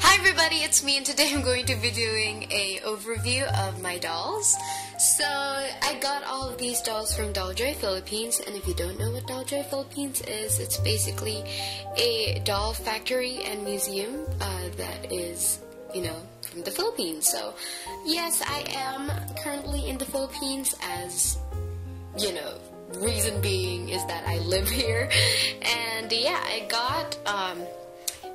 Hi everybody, it's me, and today I'm going to be doing a overview of my dolls. So I got all of these dolls from Dolljoy Philippines, and if you don't know what Dolljoy Philippines is, it's basically a doll factory and museum that is, you know, from the Philippines. So yes, I am currently in the Philippines, as you know, reason being is that I live here. And yeah, I got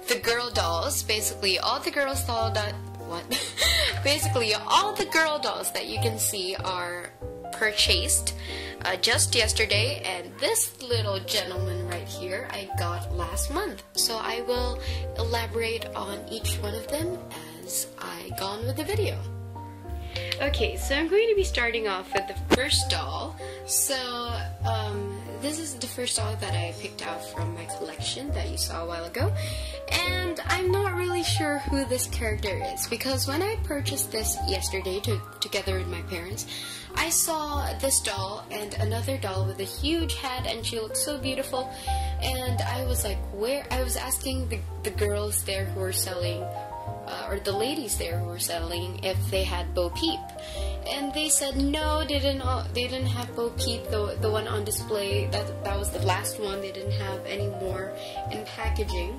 the girl dolls, basically all the girls doll that basically all the girl dolls that you can see are purchased just yesterday, and this little gentleman right here I got last month. So I will elaborate on each one of them as I go on with the video. Okay, so I'm going to be starting off with the first doll. So this is the first doll that I picked out from my collection that you saw a while ago, and I'm not really sure who this character is, because when I purchased this yesterday together with my parents, I saw this doll and another doll with a huge head, and she looked so beautiful, and I was like, where? I was asking the girls there who were selling, or the ladies there who were selling, if they had Bo Peep, and they said no, they didn't have Bo Peep. The one on display, that was the last one. They didn't have any more in packaging,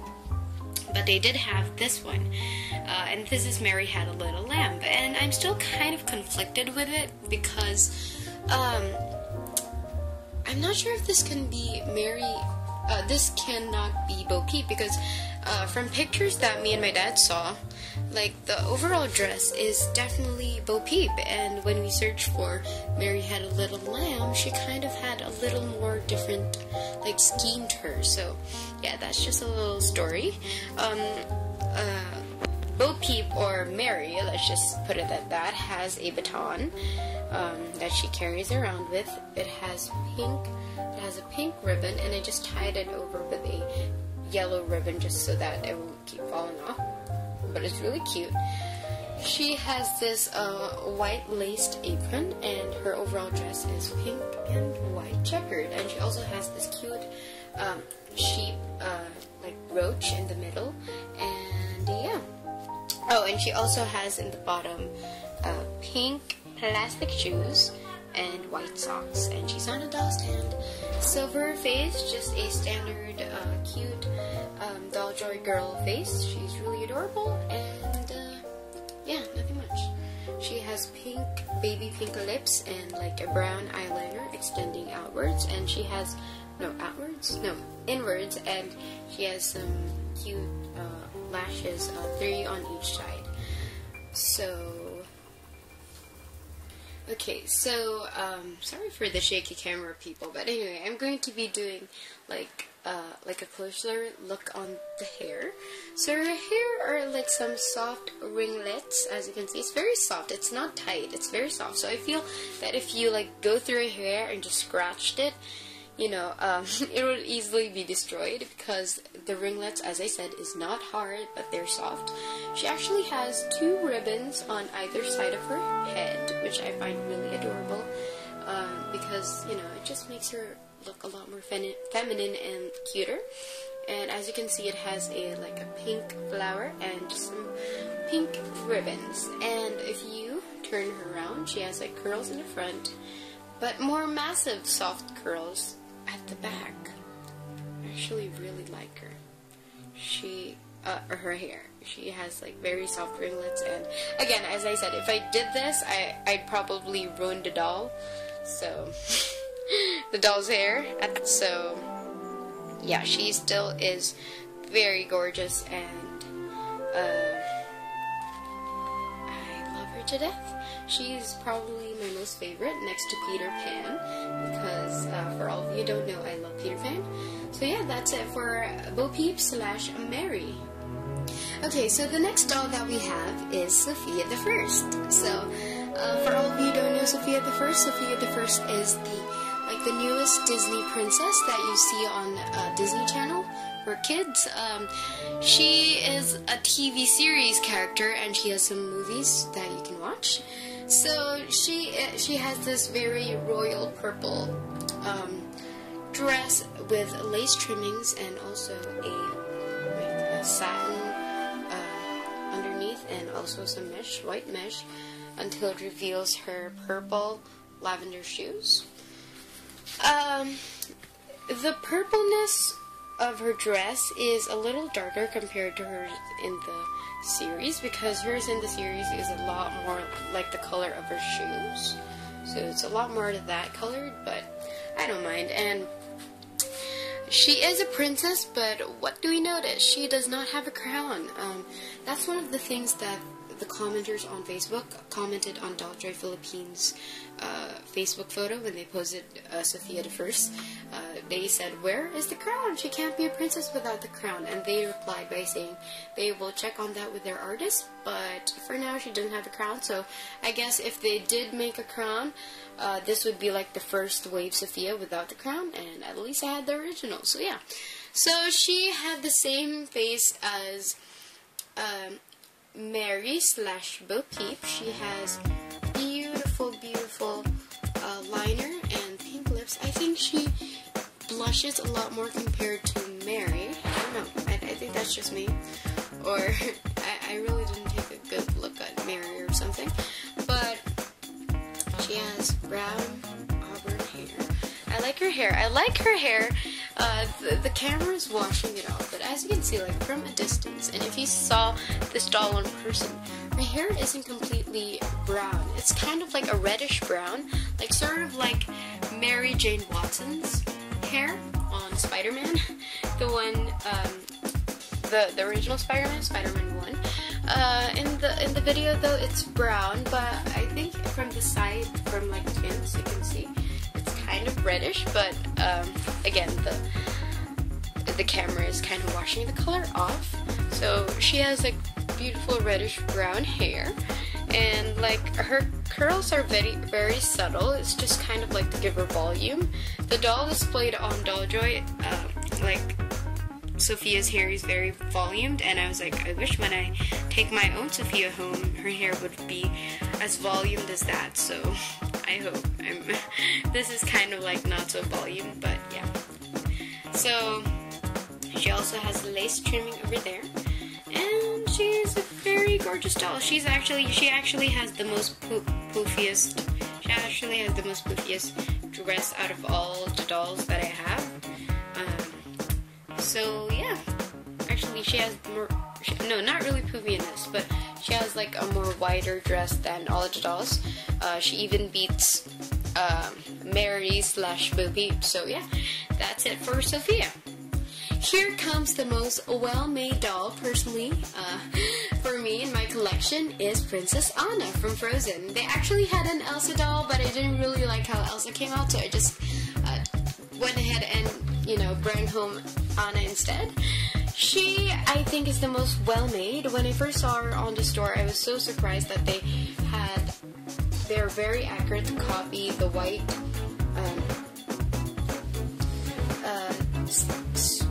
but they did have this one, and this is Mary Had a Little Lamb, and I'm still kind of conflicted with it because I'm not sure if this can be this cannot be Bo Peep, because from pictures that me and my dad saw, like, the overall dress is definitely Bo Peep, and when we searched for Mary Had a Little Lamb, she kind of had a little more different, like, scheme to her. So yeah, that's just a little story. Bo Peep, or Mary, let's just put it at that, has a baton that she carries around with. It has a pink ribbon, and I just tied it over with a yellow ribbon just so that it won't keep falling off, but it's really cute. She has this white laced apron, and her overall dress is pink and white checkered, and she also has this cute sheep like brooch in the middle, and yeah. Oh, and she also has in the bottom pink plastic shoes and white socks, and she's on a doll stand. So for her face, just a standard cute Dolljoy girl face. She's really adorable, and yeah, nothing much. She has baby pink lips and like a brown eyeliner extending outwards, and she has inwards, and she has some cute lashes, 3 on each side. So okay, so sorry for the shaky camera, people, but anyway, I'm going to be doing like a closer look on the hair. So her hair are like some soft ringlets, as you can see. It's very soft. It's not tight. It's very soft. So I feel that if you like go through her hair and just scratched it, you know, it would easily be destroyed, because the ringlets, as I said, is not hard, but they're soft. She actually has 2 ribbons on either side of her head, which I find really adorable, because, you know, it just makes her look a lot more feminine and cuter. And as you can see, it has a pink flower and just some pink ribbons. And if you turn her around, she has like curls in the front, but more massive soft curls at the back. I actually really like her. Her hair. She has like very soft ringlets, and again, as I said, if I did this, I'd probably ruin the doll. So the doll's hair. So yeah, she still is very gorgeous, and I love her to death. She's probably my most favorite, next to Peter Pan, because for all of you who don't know, I love Peter Pan. So yeah, that's it for Bo Peep / Mary. Okay, so the next doll that we have is Sofia the First. So for all of you who don't know Sofia the First is the newest Disney princess that you see on Disney Channel for kids. She is a TV series character, and she has some movies that you can watch. So she has this very royal purple dress with lace trimmings and also a satin underneath, and also some mesh, white mesh, until it reveals her purple lavender shoes. The purpleness of her dress is a little darker compared to hers in the series, because hers in the series is a lot more like the color of her shoes. So it's a lot more to that colored, but I don't mind. And she is a princess, but what do we notice? She does not have a crown. That's one of the things that the commenters on Facebook commented on Dolljoy Philippines' Facebook photo when they posted Sofia The First. They said, "Where is the crown? She can't be a princess without the crown." And they replied by saying they will check on that with their artist, but for now she doesn't have a crown. So I guess if they did make a crown, this would be like the first wave Sofia without the crown, and at least I had the original. So yeah. So she had the same face as Mary / Bo Peep. She has beautiful liner and pink lips. I think she blushes a lot more compared to Mary. I don't know. I think that's just me. Or I really didn't take a good look at Mary or something. But she has brown auburn hair. I like her hair. The camera is washing it off, but as you can see, like from a distance, and if you saw this doll in person, her hair isn't completely brown. It's kind of like a reddish brown, like sort of like Mary Jane Watson's hair on Spider-Man, the one, the original Spider-Man, Spider-Man 1. In the video though, it's brown, but I think from the side, from like pins, you can see it's kind of reddish. But again, the camera is kind of washing the color off. So she has like beautiful reddish brown hair, and like her curls are very subtle. It's just kind of like to give her volume. The doll displayed on Dolljoy, like Sofia's hair is very volumed, and I was like, I wish when I take my own Sofia home, her hair would be as volumed as that. So I hope this is kind of like not so volumed, but yeah. So she also has the lace trimming over there, and she's a very gorgeous doll. She actually has the most poofiest. She actually has the most poofiest dress out of all the dolls that I have. So yeah, actually she has more. No, not really poofy in this, but she has like a more wider dress than all of the dolls. She even beats Mary / Bo Peep. So yeah, that's it for Sofia. Here comes the most well-made doll, personally, for me in my collection, is Princess Anna from Frozen. They actually had an Elsa doll, but I didn't really like how Elsa came out, so I just went ahead and, you know, brought home Anna instead. She, I think, is the most well-made. When I first saw her on the store, I was so surprised that they're very accurate to copy the white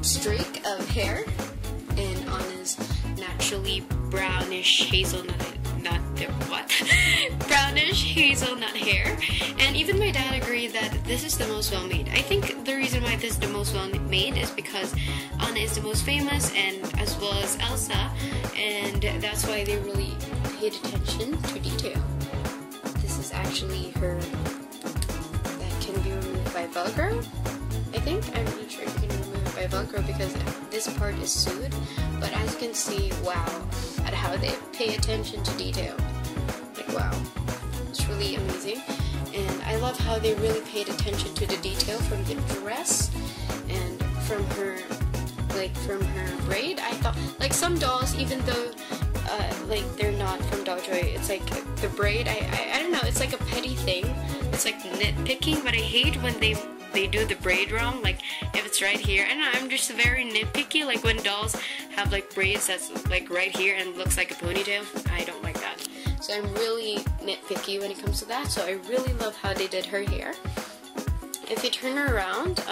streak of hair in Anna's naturally brownish hazelnut, brownish hazelnut hair. And even my dad agreed that this is the most well-made. I think the reason why this is the most well-made is because Anna is the most famous, and as well as Elsa, and that's why they really paid attention to detail. This is actually her that can be removed by Velcro, I think. I'm not sure if you can remove it by Velcro because this part is sewed, but as you can see, wow, at how they pay attention to detail. Like, wow, it's really amazing. And I love how they really paid attention to the detail from the dress and from her braid. I thought, like, some dolls, even though like they're not from Dolljoy, it's like the braid, I don't know, it's like a petty thing. It's like nitpicking, but I hate when they do the braid wrong. Like if it's right here, I don't know, I'm just very nitpicky. Like when dolls have like braids that's like right here and looks like a ponytail, I don't like that. So I'm really nitpicky when it comes to that. So I really love how they did her hair. If you turn her around,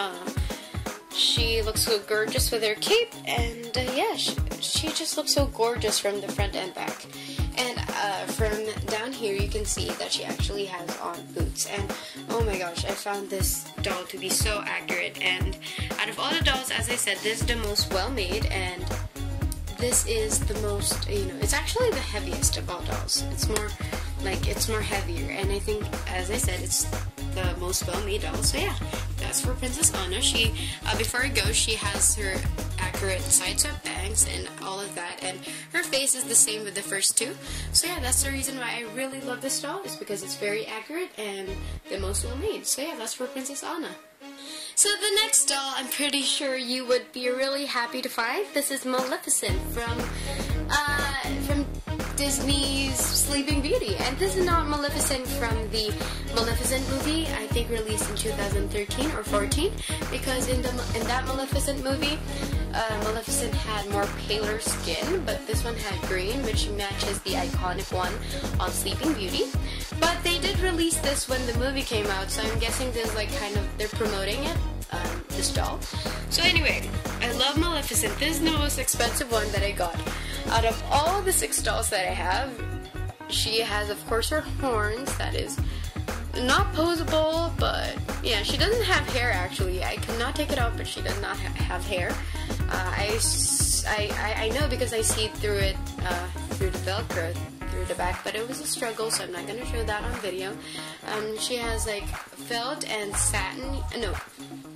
she looks so gorgeous with her cape, and yeah, she just looks so gorgeous from the front and back. And from down here you can see that she actually has on boots, and oh my gosh, I found this doll to be so accurate. And out of all the dolls, as I said, this is the most well made, and this is the most, you know, it's actually the heaviest of all dolls. It's more heavier, and I think, as I said, it's the most well-made doll. So yeah, that's for Princess Anna. She, before it goes, she has her accurate side-swept bangs and all of that, and her face is the same with the first two. So yeah, that's the reason why I really love this doll, is because it's very accurate and the most well-made. So yeah, that's for Princess Anna. So the next doll, I'm pretty sure you would be really happy to find. This is Maleficent from Disney's Sleeping Beauty, and this is not Maleficent from the Maleficent movie, I think released in 2013 or 14, because in that Maleficent movie, Maleficent had more paler skin, but this one had green, which matches the iconic one on Sleeping Beauty. But they did release this when the movie came out, so I'm guessing this like kind of, they're promoting it, this doll. So anyway, I love Maleficent. This is the most expensive one that I got. Out of all the 6 dolls that I have, she has, of course, her horns. That is not posable, but yeah, she doesn't have hair actually. I cannot take it out, but she does not have hair. I know because I see through it, through the Velcro, through the back, but it was a struggle, so I'm not going to show that on video. She has like felt and satin, no,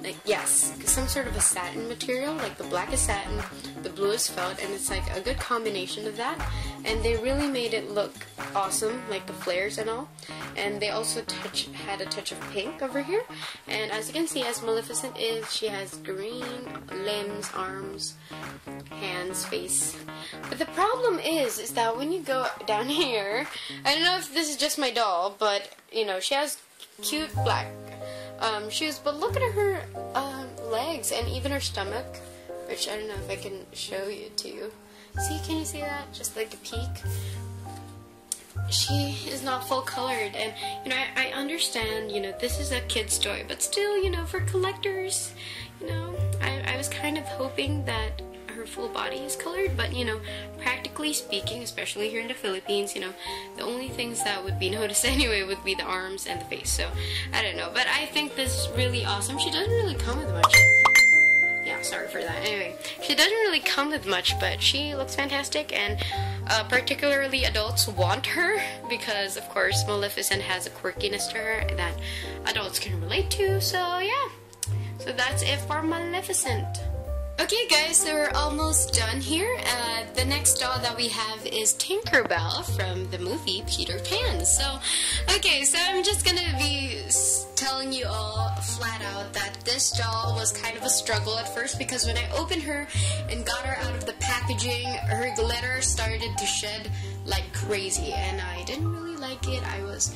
like, yes, some sort of a satin material, like the black is satin, the blue is felt, and it's like a good combination of that, and they really made it look awesome, like the flares and all. And they also had a touch of pink over here, and as you can see, as Maleficent is, she has green limbs, arms, hands, face. But the problem is that when you go down here, I don't know if this is just my doll, but you know, she has cute black shoes, but look at her legs and even her stomach, which I don't know if I can show you to you. See, can you see that? Just like a peek. She is not full colored, and you know, I understand, you know, this is a kid's toy, but still, you know, for collectors, you know, I was kind of hoping that her full body is colored, but you know, practically speaking, especially here in the Philippines, you know, the only things that would be noticed anyway would be the arms and the face. So I don't know, but I think this is really awesome. She doesn't really come with much. Yeah, sorry for that. Anyway, she doesn't really come with much, but she looks fantastic, and particularly adults want her because, of course, Maleficent has a quirkiness to her that adults can relate to. So yeah, so that's it for Maleficent. Okay guys, so we're almost done here. The next doll that we have is Tinkerbell from the movie Peter Pan. So, okay, so I'm just gonna be telling you all flat out that this doll was kind of a struggle at first, because when I opened her and got her out of the packaging, her glitter started to shed like crazy, and I didn't really like it. I was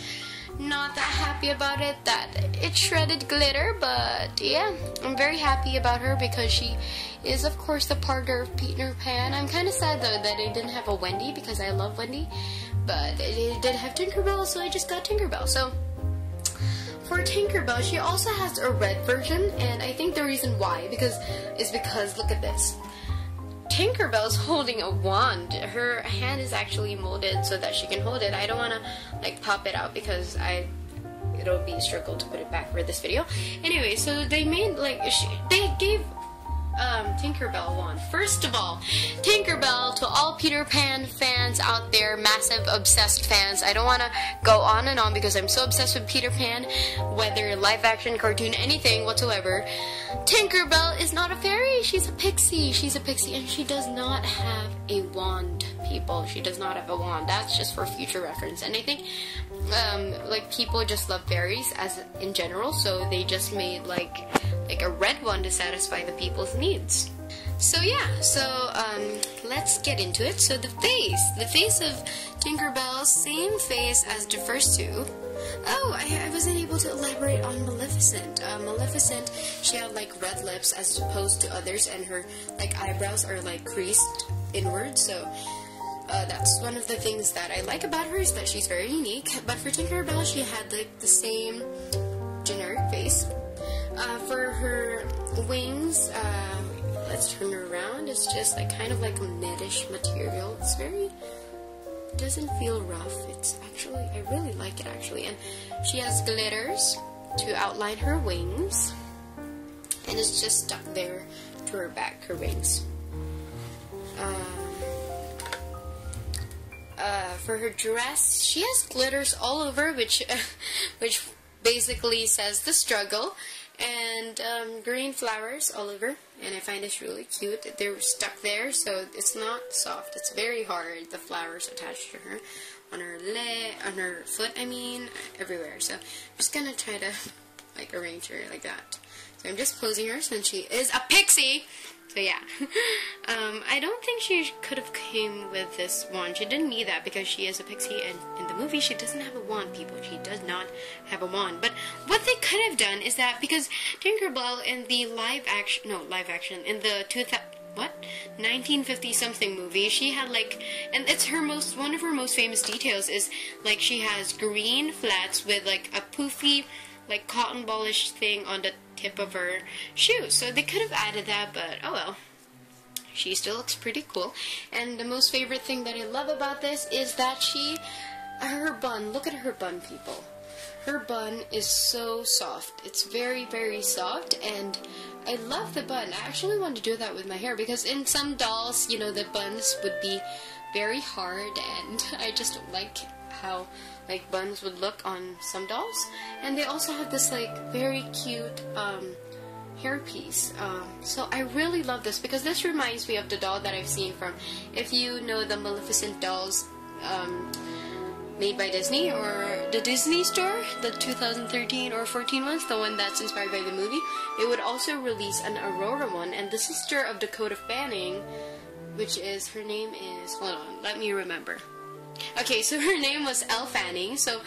not that happy about it, that it shredded glitter, but yeah, I'm very happy about her because she is, of course, the partner of Peter Pan. I'm kind of sad though that I didn't have a Wendy, because I love Wendy, but it did have Tinkerbell, so I just got Tinkerbell. So for Tinkerbell, she also has a red version, and I think the reason why is because look at this. Tinkerbell's holding a wand. Her hand is actually molded so that she can hold it. I don't want to like pop it out because it'll be a struggle to put it back for this video. Anyway, so they made like they gave Tinkerbell a wand. First of all, Tinkerbell, to all Peter Pan fans out there, massive obsessed fans, I don't want to go on and on because I'm so obsessed with Peter Pan, whether live action, cartoon, anything whatsoever. Tinkerbell is not a fairy, she's a pixie. She's a pixie, and she does not have a wand, people. She does not have a wand. That's just for future reference. And I think like people just love fairies as in general, so they just made like a red one to satisfy the people's needs. So yeah, so let's get into it. So the face of Tinkerbell, same face as the first two. Oh, I wasn't able to elaborate on Maleficent. Maleficent, she had like red lips as opposed to others, and her like eyebrows are like creased inward. So that's one of the things that I like about her, is that she's very unique. But for Tinkerbell, she had like the same generic face. For her wings, let's turn her around. It's just like kind of like a nettish material. It's very It doesn't feel rough. It's actually, I really like it actually. And she has glitters to outline her wings, and it's just stuck there to her back, her wings. For her dress, she has glitters all over, which basically says the struggle, and green flowers all over, and I find this really cute. They're stuck there, so it's not soft. It's very hard. The flowers attached to her, on her leg, on her foot, I mean, everywhere. So I'm just gonna try to like arrange her like that. So I'm just posing her since she is a pixie. So yeah, I don't think she could have came with this wand. She didn't need that because she is a pixie, and in the movie she doesn't have a wand, people. She does not have a wand. But what they could have done is that, because Tinkerbell in the live action, in the 1950 something movie, she had like, and it's her one of her most famous details is like she has green flats with like a poofy, like cotton ballish thing on the tip of her shoe. So they could have added that, but oh well. She still looks pretty cool. And the most favorite thing that I love about this is that her bun, look at her bun, people. Her bun is so soft. It's very, very soft, and I love the bun. I actually want to do that with my hair, because in some dolls, you know, the buns would be very hard, and I just don't like how like buns would look on some dolls. And they also have this like very cute hairpiece. So I really love this, because this reminds me of the doll that I've seen from, if you know the Maleficent dolls made by Disney, or the Disney store, the 2013 or 14 ones, the one that's inspired by the movie. They would also release an Aurora one, and the sister of Dakota Fanning, which is, her name is, hold on, let me remember. Okay, so her name was Elle Fanning. So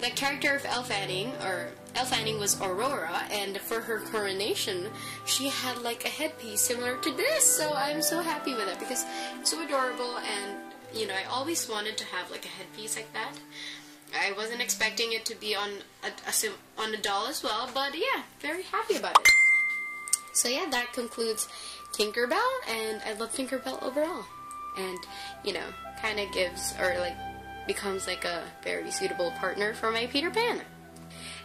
the character of Elle Fanning was Aurora, and for her coronation, she had like a headpiece similar to this. So I'm so happy with it, because it's so adorable, and you know, I always wanted to have like a headpiece like that. I wasn't expecting it to be on a doll as well, but yeah, very happy about it. So yeah, that concludes Tinkerbell, and I love Tinkerbell overall. And, you know, kind of gives, or like, becomes like a very suitable partner for my Peter Pan.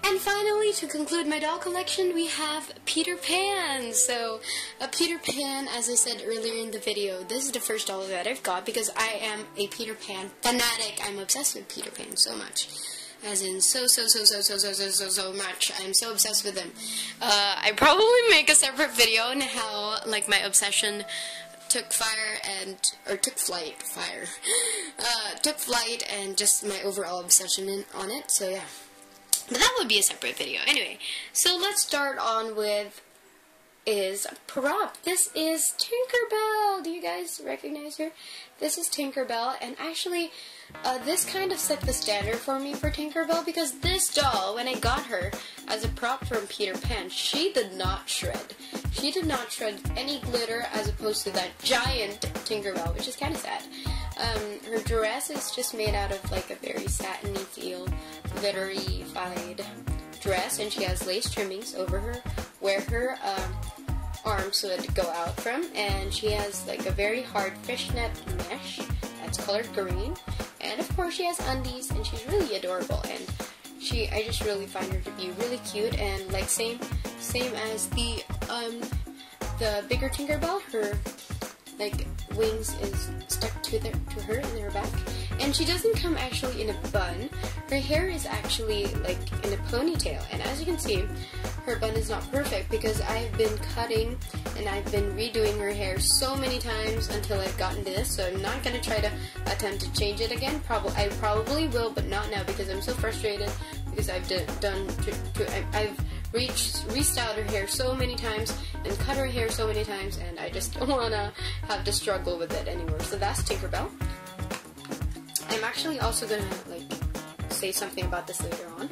And finally, to conclude my doll collection, we have Peter Pan. So, a Peter Pan, as I said earlier in the video, this is the first doll that I've got, because I am a Peter Pan fanatic. I'm obsessed with Peter Pan so much. As in, so much. I'm so obsessed with him. I probably make a separate video on how, like, my obsession took flight and just my overall obsession on it. So yeah, but that would be a separate video. Anyway, so let's start on with is prop. This is Tinkerbell. Do you guys recognize her? This is Tinkerbell, and actually this kind of set the standard for me for Tinkerbell, because this doll, when I got her as a prop from Peter Pan, she did not shred. She did not shred any glitter, as opposed to that giant Tinkerbell, which is kind of sad. Her dress is just made out of like a very satiny feel, glittery-fied dress, and she has lace trimmings over her, where her arms would go out from, and she has like a very hard fishnet mesh that's colored green, and of course she has undies, and she's really adorable, and I just really find her to be really cute, and like same as the bigger Tinkerbell, her like wings is stuck to her in her back, and she doesn't come actually in a bun. Her hair is actually like in a ponytail, and as you can see, her bun is not perfect, because I've been cutting and I've been redoing her hair so many times until I've gotten to this, so I'm not going to try to attempt to change it again. I probably will, but not now, because I'm so frustrated, because I've I've restyled her hair so many times and cut her hair so many times, and I just don't want to have to struggle with it anymore. So that's Tinkerbell. I'm actually also going to like say something about this later on.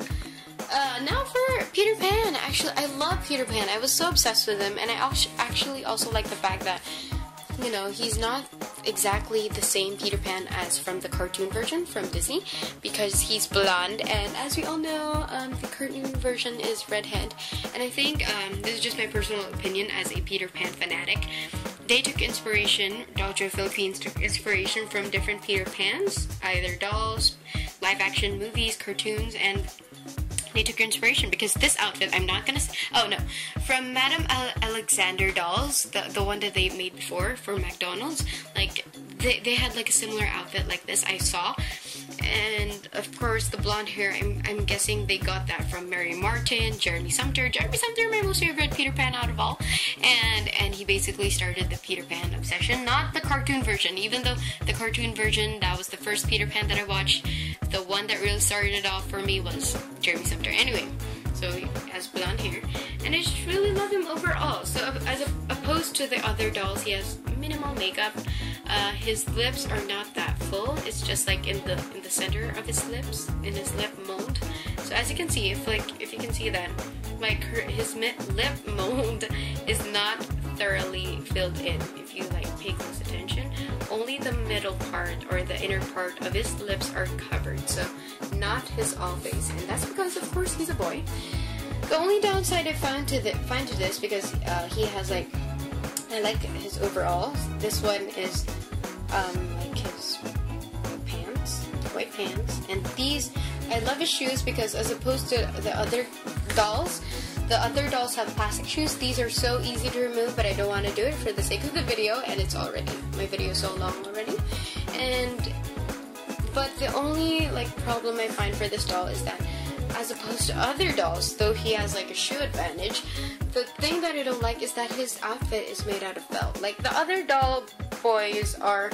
Now for Peter Pan. Actually, I love Peter Pan. I was so obsessed with him, and I actually also like the fact that, you know, he's not exactly the same Peter Pan as from the cartoon version from Disney, because he's blonde, and as we all know, the cartoon version is redhead. And I think, this is just my personal opinion as a Peter Pan fanatic, they took inspiration, Dolljoy Philippines took inspiration from different Peter Pans, either dolls, live action movies, cartoons, and they took inspiration because this outfit, I'm not gonna, oh no, from Madame Alexander dolls, the one that they made before for McDonald's, like, they had like a similar outfit like this, I saw. And of course the blonde hair, I'm guessing they got that from Mary Martin, Jeremy Sumter, my most favorite Peter Pan out of all, and he basically started the Peter Pan obsession, not the cartoon version, even though the cartoon version, that was the first Peter Pan that I watched. The one that really started it off for me was Jeremy Sumter. Anyway, so he has blonde hair, and I just really love him overall. So as opposed to the other dolls, he has minimal makeup. His lips are not that full. It's just like in the center of his lips, in his lip mold. So as you can see, if you can see that, like his lip mold is not thoroughly filled in. If you like pay close attention, only the middle part or the inner part of his lips are covered. So not his all face, and that's because of course he's a boy. The only downside I find to this, because he has like, I like his overalls. This one is like his white pants, and these, I love his shoes because as opposed to the other dolls have plastic shoes. These are so easy to remove, but I don't want to do it for the sake of the video, and my video is so long already. But the only like problem I find for this doll is that, as opposed to other dolls, though he has like a shoe advantage, the thing that I don't like is that his outfit is made out of felt. Like the other doll boys are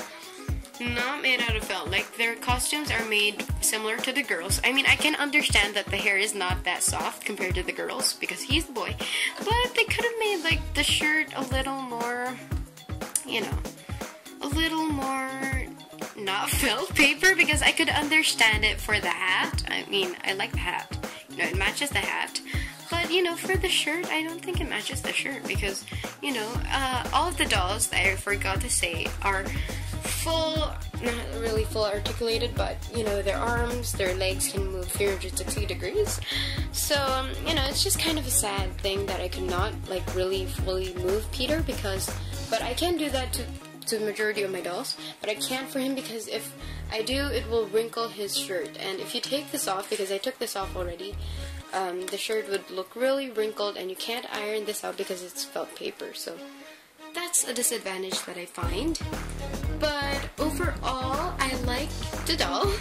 not made out of felt. Like their costumes are made similar to the girls. I mean, I can understand that the hair is not that soft compared to the girls because he's the boy, but they could have made like the shirt a little more, you know, a little more not felt paper, because I could understand it for the hat. I mean, I like the hat, you know, it matches the hat. But, you know, for the shirt, I don't think it matches the shirt because, you know, all of the dolls that I forgot to say are full, not really full articulated, but, you know, their arms, their legs can move 360 degrees. So, you know, it's just kind of a sad thing that I could not, like, really fully move Peter because, but I can do that to the majority of my dolls, but I can't for him because if I do, it will wrinkle his shirt. And if you take this off, because I took this off already, the shirt would look really wrinkled, and you can't iron this out because it's felt paper. So that's a disadvantage that I find. But overall, I like the doll.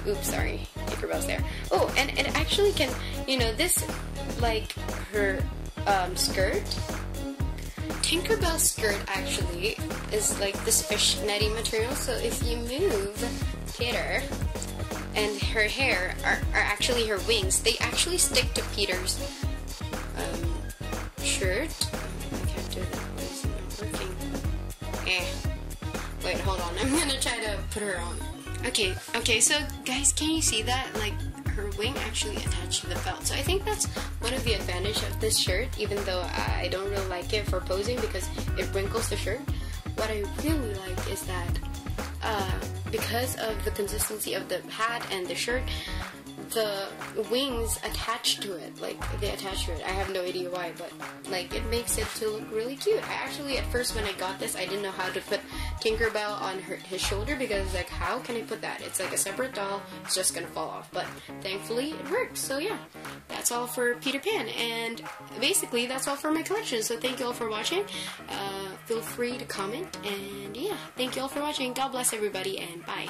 Oops, sorry, Tinkerbell's there. Oh, and it actually can, you know, this, like her skirt. Tinkerbell's skirt actually is like this fishnetty material, so if you move Peter and her hair are actually her wings, they actually stick to Peter's shirt. I can't do that. Why is it not working? Wait, hold on. I'm gonna try to put her on. Okay, so guys, can you see that? Like, her wing actually attached to the felt. So I think that's one of the advantages of this shirt, even though I don't really like it for posing because it wrinkles the shirt. What I really like is that because of the consistency of the hat and the shirt, the wings attach to it, like they attach to it. I have no idea why, but like it makes it to look really cute. I actually, at first when I got this, I didn't know how to put Tinkerbell on his shoulder because like, how can I put that? It's like a separate doll, it's just gonna fall off. But thankfully it worked. So yeah, that's all for Peter Pan, and basically that's all for my collection. So thank you all for watching. Feel free to comment, and yeah, thank you all for watching. God bless everybody, and bye.